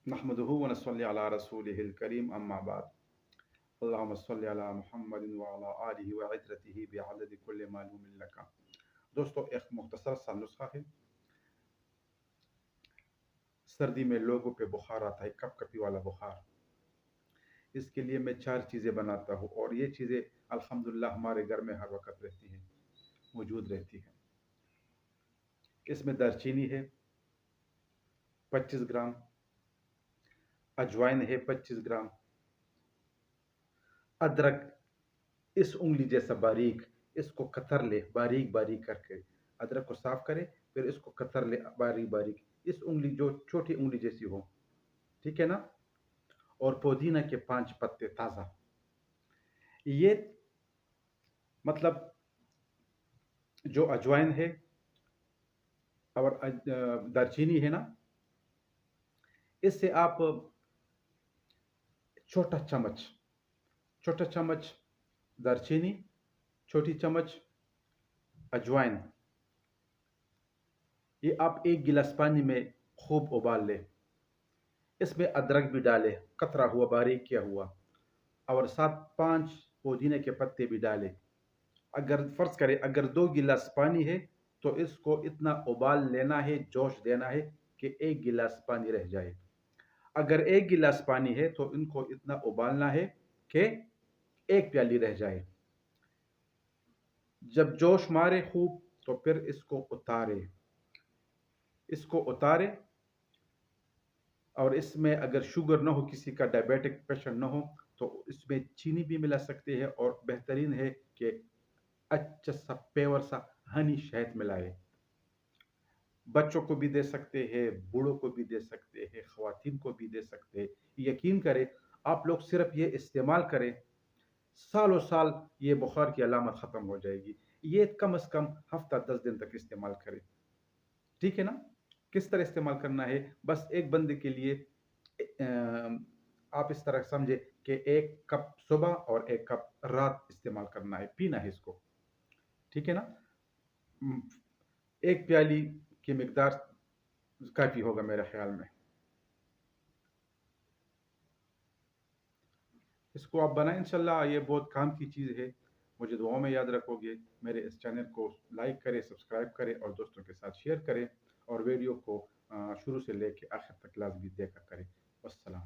नहमदुहु व नस्सल्ली अला रसूलिहिल करीम अम्मा बाद। अल्लाहुम्मा सल्लि अला मुहम्मदिन व अला आलिहि व इत्रतिहि बिअददि कुल्लि मालूमिन लका। दोस्तों, एक मुख्तसर सा नुस्खा है। सर्दी में लोगों पे बुखार आता है, कपकपी वाला बुखार। इसके लिए मैं 4 चीज़ें बनाता हूँ और ये चीज़ें अल्हम्दुलिल्लाह हमारे घर में हर वक्त रहती हैं, मौजूद रहती हैं। इसमें दालचीनी है 25 ग्राम, अजवाइन है 25 ग्राम, अदरक इस उंगली जैसा बारीक, इसको कतर ले बारीक बारीक करके। अदरक को साफ करे, फिर इसको कतर ले बारीक बारीक, इस उंगली जो छोटी उंगली जैसी हो, ठीक है ना। और पुदीना के 5 पत्ते ताज़ा। ये मतलब जो अजवाइन है और दालचीनी है ना, इससे आप छोटा चम्मच छोटा चम्मच दालचीनी, छोटी चम्मच अजवाइन, ये आप 1 गिलास पानी में खूब उबाल लें। इसमें अदरक भी डालें, कतरा हुआ बारीक किया हुआ, और साथ 5 पुदीने के पत्ते भी डालें। अगर फर्ज करें अगर 2 गिलास पानी है तो इसको इतना उबाल लेना है, जोश देना है कि 1 गिलास पानी रह जाए। अगर 1 गिलास पानी है तो इनको इतना उबालना है कि 1 प्याली रह जाए। जब जोश मारे खूब तो फिर इसको उतारे। और इसमें अगर शुगर ना हो, किसी का डायबिटिक पेशेंट ना हो, तो इसमें चीनी भी मिला सकते हैं। और बेहतरीन है कि अच्छा सा पेवर सा हनी शहद मिलाए। बच्चों को भी दे सकते हैं, बूढ़ों को भी दे सकते हैं, ख़वातीन को भी दे सकते हैं। यकीन करें, आप लोग सिर्फ ये इस्तेमाल करें, सालों साल ये बुखार की अलामत ख़त्म हो जाएगी। ये कम से कम हफ्ता 10 दिन तक इस्तेमाल करें, ठीक है ना। किस तरह इस्तेमाल करना है, बस एक बंदे के लिए आप इस तरह समझे कि 1 कप सुबह और 1 कप रात इस्तेमाल करना है, पीना है इसको, ठीक है ना। 1 प्याली की मिकदार काफ़ी होगा मेरे ख्याल में। इसको आप बनाएं इंशाल्लाह, ये बहुत काम की चीज़ है। मुझे दुआओं में याद रखोगे। मेरे इस चैनल को लाइक करें, सब्सक्राइब करें और दोस्तों के साथ शेयर करें। और वीडियो को शुरू से लेकर आखिर तक लाजमी देखा करें। वस्सलाम।